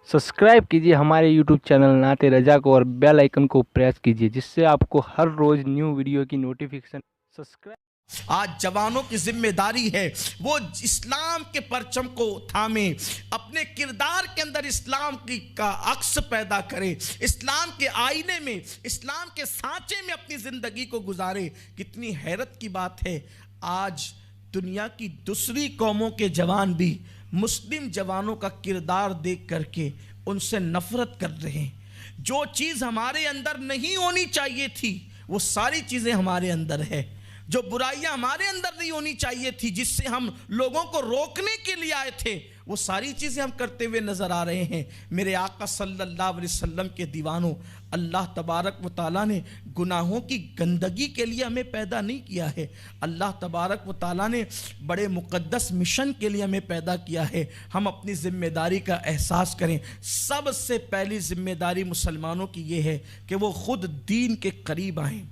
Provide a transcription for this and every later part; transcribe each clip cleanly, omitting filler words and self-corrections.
Subscribe कीजिए हमारे YouTube channel नाते रजा को और बेल आइकन को प्रेस कीजिए जिससे आपको हर रोज न्यू वीडियो की नोटिफिकेशन सब्सक्राइब। आज जवानों की जिम्मेदारी है वो इस्लाम के परचम को थामे, अपने किरदार के अंदर इस्लाम की का अक्स पैदा करे, इस्लाम के आईने में, इस्लाम के सांचे में अपनी जिंदगी को गुजारे। कितनी हैरत की बात है, आज दुनिया की दूसरी कौमों के जवान भी मुस्लिम जवानों का किरदार देख करके उनसे नफरत कर रहे हैं। जो चीज़ हमारे अंदर नहीं होनी चाहिए थी वो सारी चीज़ें हमारे अंदर है। जो बुराइयां हमारे अंदर नहीं होनी चाहिए थी, जिससे हम लोगों को रोकने के लिए आए थे, वो सारी चीज़ें हम करते हुए नज़र आ रहे हैं। मेरे आका सल्लल्लाहु अलैहि वसल्लम के दीवानों, अल्लाह तबारक व ताला ने गुनाहों की गंदगी के लिए हमें पैदा नहीं किया है। अल्लाह तबारक व ताला ने बड़े मुक़द्दस मिशन के लिए हमें पैदा किया है। हम अपनी ज़िम्मेदारी का एहसास करें। सबसे पहली ज़िम्मेदारी मुसलमानों की ये है कि वो ख़ुद दीन के करीब आएँ,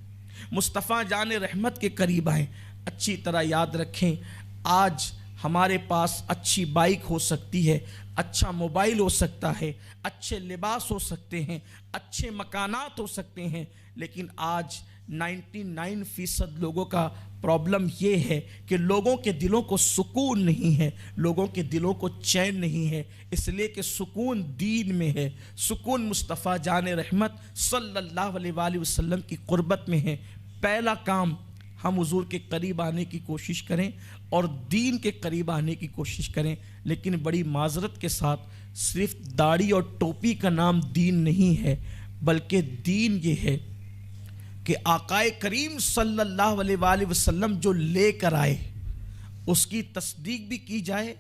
मुस्तफ़ा जान रहमत के करीब आएँ। अच्छी तरह याद रखें, आज हमारे पास अच्छी बाइक हो सकती है, अच्छा मोबाइल हो सकता है, अच्छे लिबास हो सकते हैं, अच्छे मकानात हो सकते हैं, लेकिन आज 99% लोगों का प्रॉब्लम ये है कि लोगों के दिलों को सुकून नहीं है, लोगों के दिलों को चैन नहीं है। इसलिए कि सुकून दीन में है, सुकून मुस्तफ़ा जान रहमत सल्लल्लाहु अलैहि वसल्लम की क़ुर्बत में है। पहला काम, हम हुजूर के करीब आने की कोशिश करें और दीन के करीब आने की कोशिश करें। लेकिन बड़ी माजरत के साथ सिर्फ दाढ़ी और टोपी का नाम दीन नहीं है, बल्कि दीन ये है कि आकाए करीम सल्लल्लाहु अलैहि वसल्लम जो लेकर आए उसकी तस्दीक भी की जाए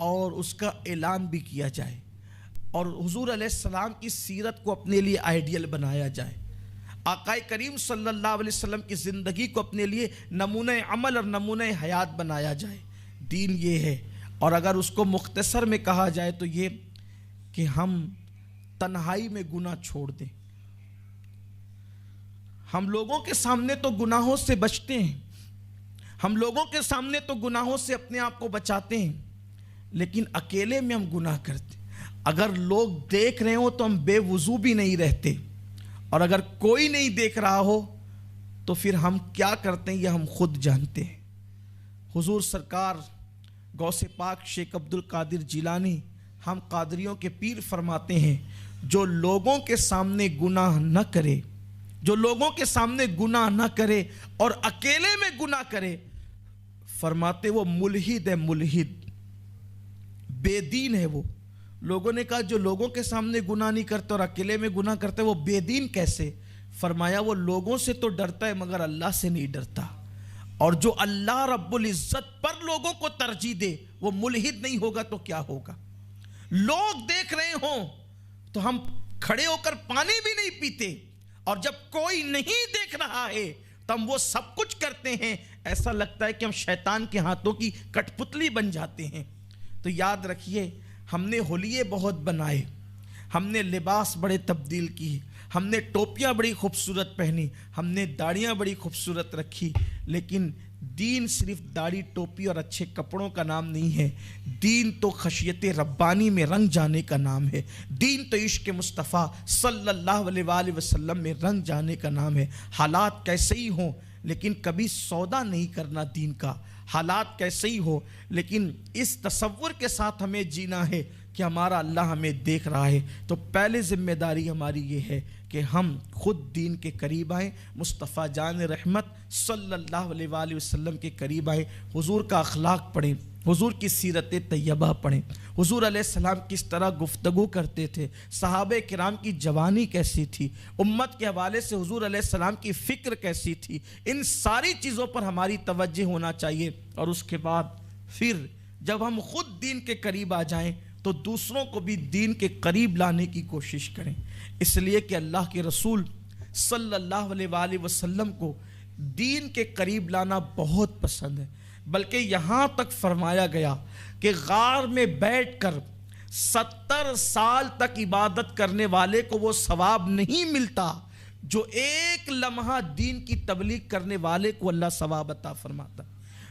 और उसका ऐलान भी किया जाए, और हुजूर अलैहिस्सलाम की सीरत को अपने लिए आइडियल बनाया जाए, आकाए करीम सल्लल्लाहु अलैहि वसल्लम की ज़िंदगी को अपने लिए नमूने अमल और नमूने हयात बनाया जाए। दीन ये है। और अगर उसको मुख्तसर में कहा जाए तो ये कि हम तन्हाई में गुनाह छोड़ दें। हम लोगों के सामने तो गुनाहों से बचते हैं, हम लोगों के सामने तो गुनाहों से अपने आप को बचाते हैं, लेकिन अकेले में हम गुनाह करते। अगर लोग देख रहे हो तो हम बेवुजू भी नहीं रहते, और अगर कोई नहीं देख रहा हो तो फिर हम क्या करते हैं ये हम खुद जानते हैं। हुजूर सरकार गौसे पाक शेख अब्दुल कादिर जिलानी, हम कादरियों के पीर, फरमाते हैं जो लोगों के सामने गुनाह न करे, जो लोगों के सामने गुनाह न करे और अकेले में गुनाह करे, फरमाते वो मुल्हिद है, मुल्हिद बेदीन है। वो लोगों ने कहा जो लोगों के सामने गुनाह नहीं करते और अकेले में गुनाह करते वो बेदीन कैसे? फरमाया वो लोगों से तो डरता है मगर अल्लाह से नहीं डरता, और जो अल्लाह रब्बुल इज्जत पर लोगों को तरजीह दे वो मुल्हिद नहीं होगा तो क्या होगा? लोग देख रहे हों तो हम खड़े होकर पानी भी नहीं पीते, और जब कोई नहीं देख रहा है तो हम वो सब कुछ करते हैं। ऐसा लगता है कि हम शैतान के हाथों की कठपुतली बन जाते हैं। तो याद रखिए, हमने होलिये बहुत बनाए, हमने लिबास बड़े तब्दील किए, हमने टोपियाँ बड़ी खूबसूरत पहनी, हमने दाढ़ियाँ बड़ी खूबसूरत रखी, लेकिन दीन सिर्फ दाढ़ी टोपी और अच्छे कपड़ों का नाम नहीं है। दीन तो खशियत रब्बानी में रंग जाने का नाम है। दीन तो इश्क मुस्तफ़ा सल्लल्लाहु अलैहि वसल्लम में रंग जाने का नाम है। हालात कैसे ही हों लेकिन कभी सौदा नहीं करना दीन का। हालात कैसे ही हो लेकिन इस तसव्वुर के साथ हमें जीना है कि हमारा अल्लाह हमें देख रहा है। तो पहले ज़िम्मेदारी हमारी ये है कि हम खुद दीन के करीब आएँ, मुस्तफ़ा जान रहमत सल्लल्लाहु अलैहि वसल्लम के करीब आएँ, हुजूर का अखलाक पढ़ें, हुजूर की सीरत तैयबा पढ़ें, हुजूर अलैहिस्सलाम किस तरह गुफ्तगू करते थे, सहाबे किराम की जवानी कैसी थी, उम्मत के हवाले से हुजूर अलैहिस्सलाम की फ़िक्र कैसी थी। इन सारी चीज़ों पर हमारी तवज्जो होना चाहिए। और उसके बाद फिर जब हम खुद दीन के करीब आ जाएं तो दूसरों को भी दीन के करीब लाने की कोशिश करें। इसलिए कि अल्लाह के रसूल सल्लल्लाहु अलैहि वसल्लम को दीन के करीब लाना बहुत पसंद है। बल्कि यहाँ तक फरमाया गया कि गार में बैठकर 70 साल तक इबादत करने वाले को वो सवाब नहीं मिलता जो एक लम्हा दीन की तबलीग करने वाले को अल्लाह सवाब अता फरमाता।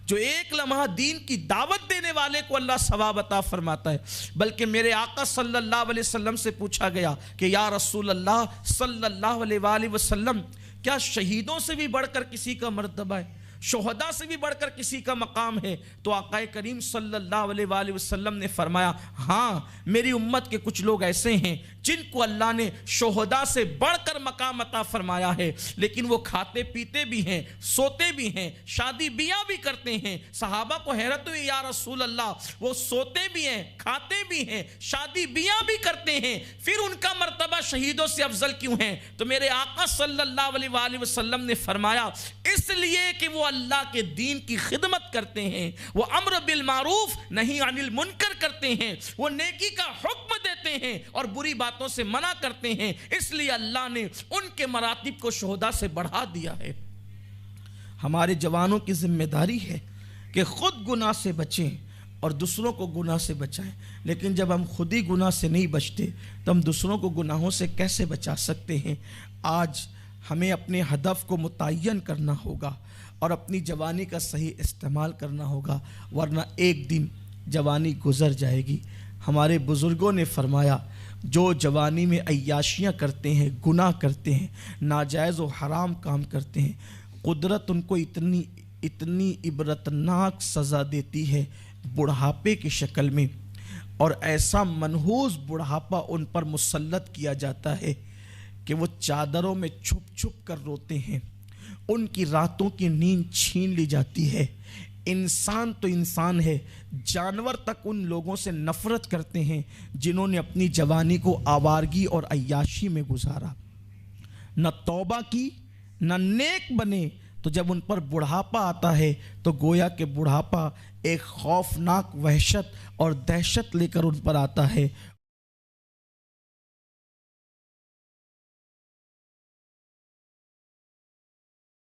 جو ایک لمحہ دین کی دعوت دینے والے کو اللہ ثواب عطا فرماتا ہے، بلکہ میرے آقا صلی اللہ علیہ وسلم سے پوچھا گیا کہ یا رسول اللہ صلی اللہ علیہ وآلہ وسلم، کیا شہیدوں سے بھی بڑھ کر کسی کا مرتبہ ہے، شہداء سے بھی بڑھ کر کسی کا مقام ہے؟ تو آقا کریم صلی اللہ علیہ وآلہ وسلم نے فرمایا ہاں، میری امت کے کچھ لوگ ایسے ہیں جن کو اللہ نے شہداء سے بڑھ کر مقام عطا فرمایا ہے، لیکن وہ کھاتے پیتے بھی ہیں، سوتے بھی ہیں، شادی بیاہ بھی کرتے ہیں۔ صحابہ کو حیرت ہوئی، یا رسول اللہ وہ سوتے بھی ہیں، کھاتے بھی ہیں، شادی بیاہ بھی کرتے ہیں، پھر ان کا مرتبہ شہیدوں سے افضل کیوں ہے؟ تو میرے آقا صلی اللہ علیہ وآلہ وسلم نے فرمایا اس لیے کہ وہ اللہ کے دین کی خدمت کرتے ہیں، وہ امر بالمعروف نہی عن المنکر کرتے ہیں، وہ نیکی کا حکم دیتے ہیں اور بری باتوں سے منع کرتے ہیں، اس لیے اللہ نے ان کے مراتب کو شہداء سے بڑھا دیا ہے۔ ہمارے جوانوں کی ذمہ داری ہے کہ خود گناہ سے بچیں اور دوسروں کو گناہ سے بچائیں، لیکن جب ہم خود ہی گناہ سے نہیں بچتے تو ہم دوسروں کو گناہوں سے کیسے بچا سکتے ہیں؟ آج ہمیں اپنے ہدف کو متعین کرنا ہوگا اور اپنی جوانی کا صحیح استعمال کرنا ہوگا، ورنہ ایک دن جوانی گزر جائے گی۔ ہمارے بزرگوں نے فرمایا جو جوانی میں عیاشیاں کرتے ہیں، گناہ کرتے ہیں، ناجائز و حرام کام کرتے ہیں، قدرت ان کو اتنی عبرتناک سزا دیتی ہے بڑھاپے کی شکل میں، اور ایسا منحوس بڑھاپا ان پر مسلط کیا جاتا ہے کہ وہ چادروں میں چھپ چھپ کر روتے ہیں، ان کی راتوں کی نیند چھین لی جاتی ہے۔ انسان تو انسان ہے، جانور تک ان لوگوں سے نفرت کرتے ہیں جنہوں نے اپنی جوانی کو آوارگی اور عیاشی میں گزارا، نہ توبہ کی نہ نیک بنے۔ تو جب ان پر بڑھاپا آتا ہے تو گویا کہ بڑھاپا ایک خوفناک وحشت اور دہشت لے کر ان پر آتا ہے،